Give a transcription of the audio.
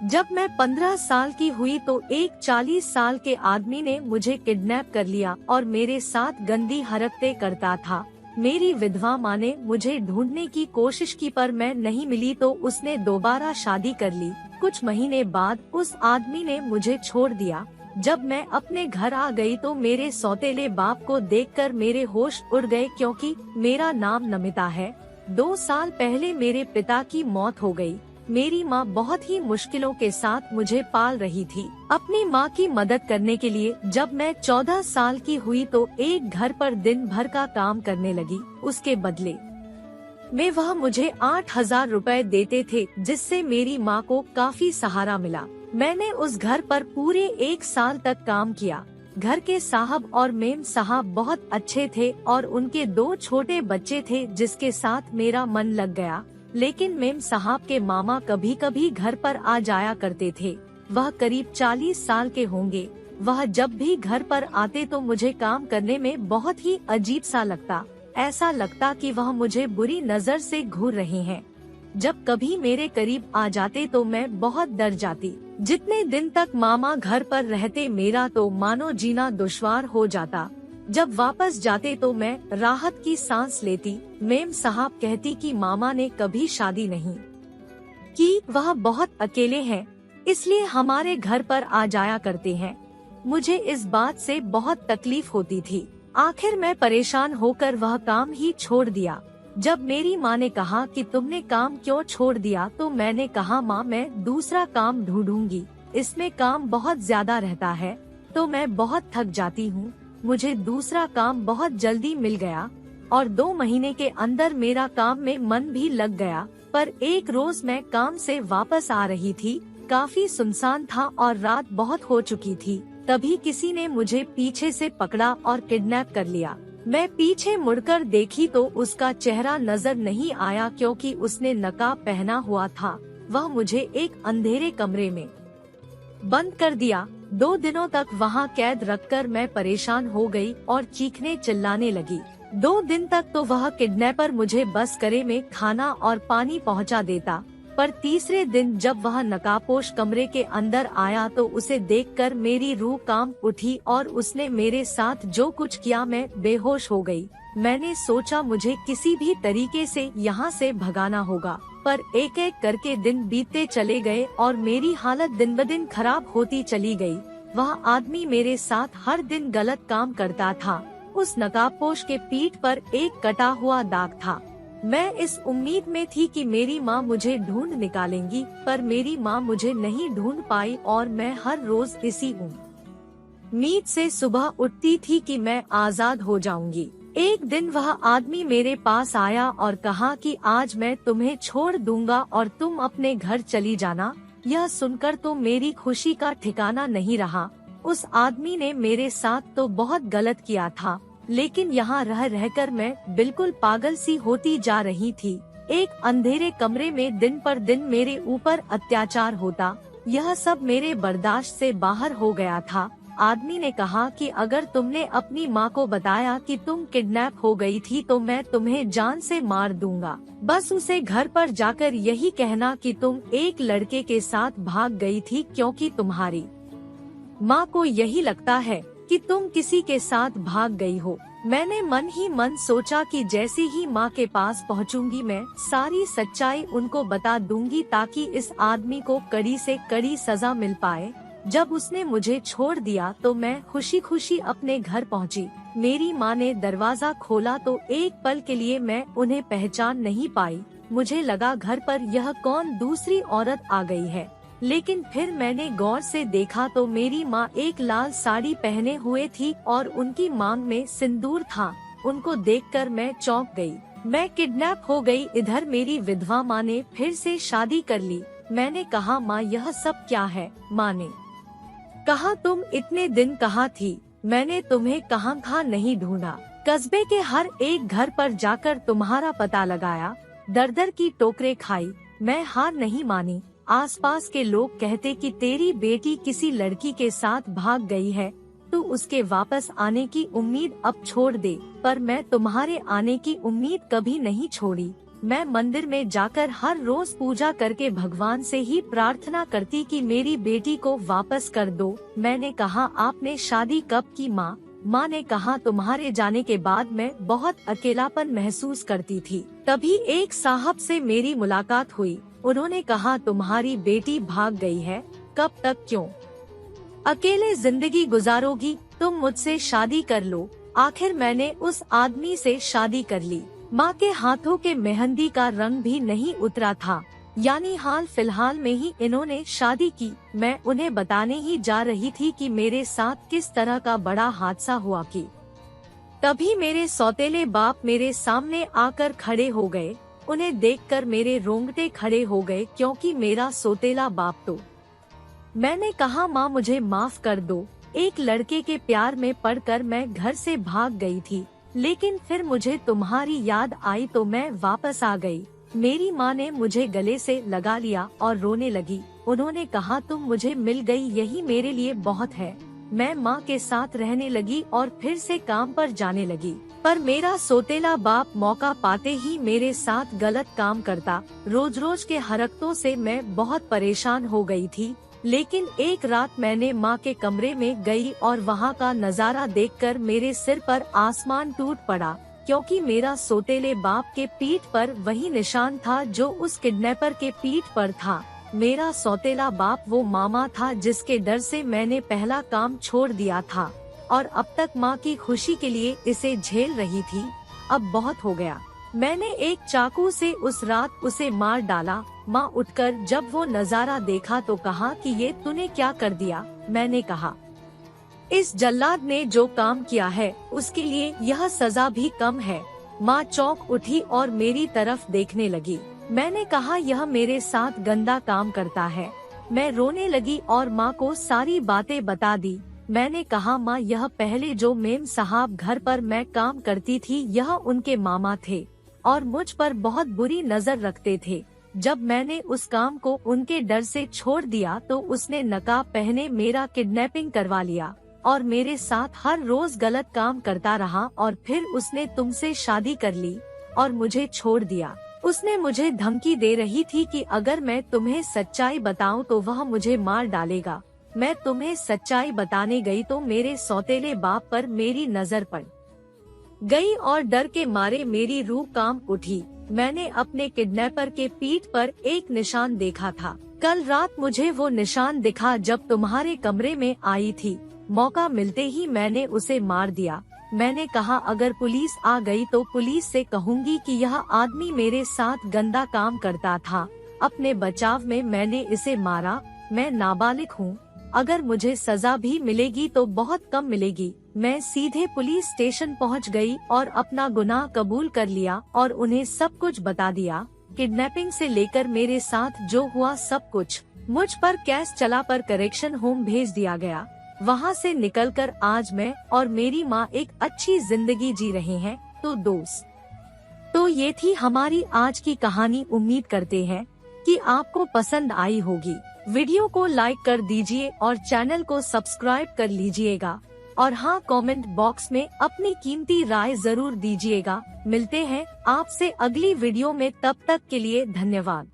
जब मैं 15 साल की हुई तो एक 40 साल के आदमी ने मुझे किडनैप कर लिया और मेरे साथ गंदी हरकतें करता था। मेरी विधवा माँ ने मुझे ढूंढने की कोशिश की पर मैं नहीं मिली तो उसने दोबारा शादी कर ली। कुछ महीने बाद उस आदमी ने मुझे छोड़ दिया। जब मैं अपने घर आ गई तो मेरे सौतेले बाप को देखकर मेरे होश उड़ गए, क्योंकि मेरा नाम नमिता है। 2 साल पहले मेरे पिता की मौत हो गई। मेरी माँ बहुत ही मुश्किलों के साथ मुझे पाल रही थी। अपनी माँ की मदद करने के लिए जब मैं 14 साल की हुई तो एक घर पर दिन भर का काम करने लगी। उसके बदले में वह मुझे 8,000 रुपए देते थे, जिससे मेरी माँ को काफी सहारा मिला। मैंने उस घर पर पूरे 1 साल तक काम किया। घर के साहब और मेम साहब बहुत अच्छे थे और उनके 2 छोटे बच्चे थे जिसके साथ मेरा मन लग गया। लेकिन मेम साहब के मामा कभी कभी घर पर आ जाया करते थे। वह करीब 40 साल के होंगे। वह जब भी घर पर आते तो मुझे काम करने में बहुत ही अजीब सा लगता। ऐसा लगता कि वह मुझे बुरी नजर से घूर रहे हैं। जब कभी मेरे करीब आ जाते तो मैं बहुत डर जाती। जितने दिन तक मामा घर पर रहते मेरा तो मानो जीना दुश्वार हो जाता। जब वापस जाते तो मैं राहत की सांस लेती। मेम साहब कहती कि मामा ने कभी शादी नहीं की, वह बहुत अकेले हैं, इसलिए हमारे घर पर आ जाया करते हैं। मुझे इस बात से बहुत तकलीफ होती थी। आखिर मैं परेशान होकर वह काम ही छोड़ दिया। जब मेरी माँ ने कहा कि तुमने काम क्यों छोड़ दिया तो मैंने कहा, माँ मैं दूसरा काम ढूंढूंगी, इसमें काम बहुत ज्यादा रहता है तो मैं बहुत थक जाती हूँ। मुझे दूसरा काम बहुत जल्दी मिल गया और 2 महीने के अंदर मेरा काम में मन भी लग गया। पर एक रोज मैं काम से वापस आ रही थी, काफी सुनसान था और रात बहुत हो चुकी थी। तभी किसी ने मुझे पीछे से पकड़ा और किडनैप कर लिया। मैं पीछे मुड़कर देखी तो उसका चेहरा नजर नहीं आया, क्योंकि उसने नकाब पहना हुआ था। वह मुझे एक अंधेरे कमरे में बंद कर दिया। 2 दिनों तक वहाँ कैद रखकर मैं परेशान हो गई और चीखने चिल्लाने लगी। 2 दिन तक तो वह किडनैपर मुझे बस करे में खाना और पानी पहुँचा देता, पर तीसरे दिन जब वह नकाबपोश कमरे के अंदर आया तो उसे देखकर मेरी रूह कांप उठी और उसने मेरे साथ जो कुछ किया मैं बेहोश हो गई। मैंने सोचा मुझे किसी भी तरीके से यहाँ से भगाना होगा, पर एक एक करके दिन बीतते चले गए और मेरी हालत दिन ब दिन खराब होती चली गई। वह आदमी मेरे साथ हर दिन गलत काम करता था। उस नकाबपोश के पीठ पर एक कटा हुआ दाग था। मैं इस उम्मीद में थी कि मेरी माँ मुझे ढूंढ निकालेंगी, पर मेरी माँ मुझे नहीं ढूंढ पाई और मैं हर रोज इसी उम्मीद से सुबह उठती थी कि मैं आजाद हो जाऊंगी। एक दिन वह आदमी मेरे पास आया और कहा कि आज मैं तुम्हें छोड़ दूंगा और तुम अपने घर चली जाना। यह सुनकर तो मेरी खुशी का ठिकाना नहीं रहा। उस आदमी ने मेरे साथ तो बहुत गलत किया था, लेकिन यहाँ रह रहकर मैं बिल्कुल पागल सी होती जा रही थी। एक अंधेरे कमरे में दिन पर दिन मेरे ऊपर अत्याचार होता, यह सब मेरे बर्दाश्त से बाहर हो गया था। आदमी ने कहा कि अगर तुमने अपनी माँ को बताया कि तुम किडनैप हो गई थी तो मैं तुम्हें जान से मार दूंगा। बस उसे घर पर जाकर यही कहना कि तुम एक लड़के के साथ भाग गई थी, क्योंकि तुम्हारी माँ को यही लगता है कि तुम किसी के साथ भाग गई हो। मैंने मन ही मन सोचा कि जैसे ही माँ के पास पहुँचूंगी मैं सारी सच्चाई उनको बता दूंगी, ताकि इस आदमी को कड़ी से कड़ी सजा मिल पाए। जब उसने मुझे छोड़ दिया तो मैं खुशी खुशी अपने घर पहुंची। मेरी माँ ने दरवाजा खोला तो एक पल के लिए मैं उन्हें पहचान नहीं पाई। मुझे लगा घर पर यह कौन दूसरी औरत आ गई है, लेकिन फिर मैंने गौर से देखा तो मेरी माँ एक लाल साड़ी पहने हुए थी और उनकी मांग में सिंदूर था। उनको देखकर मैं चौंक गई। मैं किडनैप हो गई। इधर मेरी विधवा माँ ने फिर से शादी कर ली। मैंने कहा, माँ यह सब क्या है? माँ ने कहा, तुम इतने दिन कहाँ थी? मैंने तुम्हें कहाँ नहीं ढूंढा। कस्बे के हर एक घर पर जाकर तुम्हारा पता लगाया, दर दर की टोकरें खाई। मैं हार नहीं मानी। आसपास के लोग कहते कि तेरी बेटी किसी लड़की के साथ भाग गई है, तू उसके वापस आने की उम्मीद अब छोड़ दे। पर मैं तुम्हारे आने की उम्मीद कभी नहीं छोड़ी। मैं मंदिर में जाकर हर रोज पूजा करके भगवान से ही प्रार्थना करती कि मेरी बेटी को वापस कर दो। मैंने कहा, आपने शादी कब की माँ? माँ ने कहा, तुम्हारे जाने के बाद मैं बहुत अकेलापन महसूस करती थी। तभी एक साहब से मेरी मुलाकात हुई। उन्होंने कहा, तुम्हारी बेटी भाग गई है, कब तक क्यों अकेले जिंदगी गुजारोगी? तुम मुझसे शादी कर लो। आखिर मैंने उस आदमी से शादी कर ली। माँ के हाथों के मेहंदी का रंग भी नहीं उतरा था, यानी हाल फिलहाल में ही इन्होंने शादी की। मैं उन्हें बताने ही जा रही थी कि मेरे साथ किस तरह का बड़ा हादसा हुआ कि तभी मेरे सौतेले बाप मेरे सामने आकर खड़े हो गए। उन्हें देखकर मेरे रोंगटे खड़े हो गए, क्योंकि मेरा सौतेला बाप तो। मैंने कहा, माँ मुझे माफ कर दो। एक लड़के के प्यार में पड़कर मैं घर से भाग गई थी, लेकिन फिर मुझे तुम्हारी याद आई तो मैं वापस आ गई। मेरी माँ ने मुझे गले से लगा लिया और रोने लगी। उन्होंने कहा, तुम मुझे मिल गई, यही मेरे लिए बहुत है। मैं माँ के साथ रहने लगी और फिर से काम पर जाने लगी। पर मेरा सौतेला बाप मौका पाते ही मेरे साथ गलत काम करता। रोज रोज के हरकतों से मैं बहुत परेशान हो गई थी। लेकिन एक रात मैंने माँ के कमरे में गई और वहाँ का नज़ारा देखकर मेरे सिर पर आसमान टूट पड़ा, क्योंकि मेरा सौतेले बाप के पीठ पर वही निशान था जो उस किडनैपर के पीठ पर था। मेरा सौतेला बाप वो मामा था जिसके डर से मैंने पहला काम छोड़ दिया था और अब तक माँ की खुशी के लिए इसे झेल रही थी। अब बहुत हो गया। मैंने एक चाकू से उस रात उसे मार डाला। माँ उठकर जब वो नज़ारा देखा तो कहा कि ये तूने क्या कर दिया? मैंने कहा, इस जल्लाद ने जो काम किया है उसके लिए यह सजा भी कम है। माँ चौंक उठी और मेरी तरफ देखने लगी। मैंने कहा, यह मेरे साथ गंदा काम करता है। मैं रोने लगी और माँ को सारी बातें बता दी। मैंने कहा, माँ यह पहले जो मेम साहब घर पर मैं काम करती थी यह उनके मामा थे और मुझ पर बहुत बुरी नजर रखते थे। जब मैंने उस काम को उनके डर से छोड़ दिया तो उसने नकाब पहने मेरा किडनैपिंग करवा लिया और मेरे साथ हर रोज गलत काम करता रहा और फिर उसने तुमसे शादी कर ली और मुझे छोड़ दिया। उसने मुझे धमकी दे रही थी कि अगर मैं तुम्हें सच्चाई बताऊं तो वह मुझे मार डालेगा। मैं तुम्हें सच्चाई बताने गई तो मेरे सौतेले बाप पर मेरी नजर पड़ गई और डर के मारे मेरी रूह कांप उठी। मैंने अपने किडनैपर के पीठ पर एक निशान देखा था। कल रात मुझे वो निशान दिखा जब तुम्हारे कमरे में आई थी। मौका मिलते ही मैंने उसे मार दिया। मैंने कहा, अगर पुलिस आ गई तो पुलिस से कहूँगी कि यह आदमी मेरे साथ गंदा काम करता था। अपने बचाव में मैंने इसे मारा। मैं नाबालिग हूँ। अगर मुझे सजा भी मिलेगी तो बहुत कम मिलेगी। मैं सीधे पुलिस स्टेशन पहुंच गई और अपना गुनाह कबूल कर लिया और उन्हें सब कुछ बता दिया। किडनैपिंग से लेकर मेरे साथ जो हुआ सब कुछ। मुझ पर केस चला पर करेक्शन होम भेज दिया गया। वहां से निकलकर आज मैं और मेरी माँ एक अच्छी जिंदगी जी रहे हैं। तो दोस्त, तो ये थी हमारी आज की कहानी। उम्मीद करते हैं कि आपको पसंद आई होगी। वीडियो को लाइक कर दीजिए और चैनल को सब्सक्राइब कर लीजिएगा और हाँ, कमेंट बॉक्स में अपनी कीमती राय जरूर दीजिएगा। मिलते हैं आपसे अगली वीडियो में, तब तक के लिए धन्यवाद।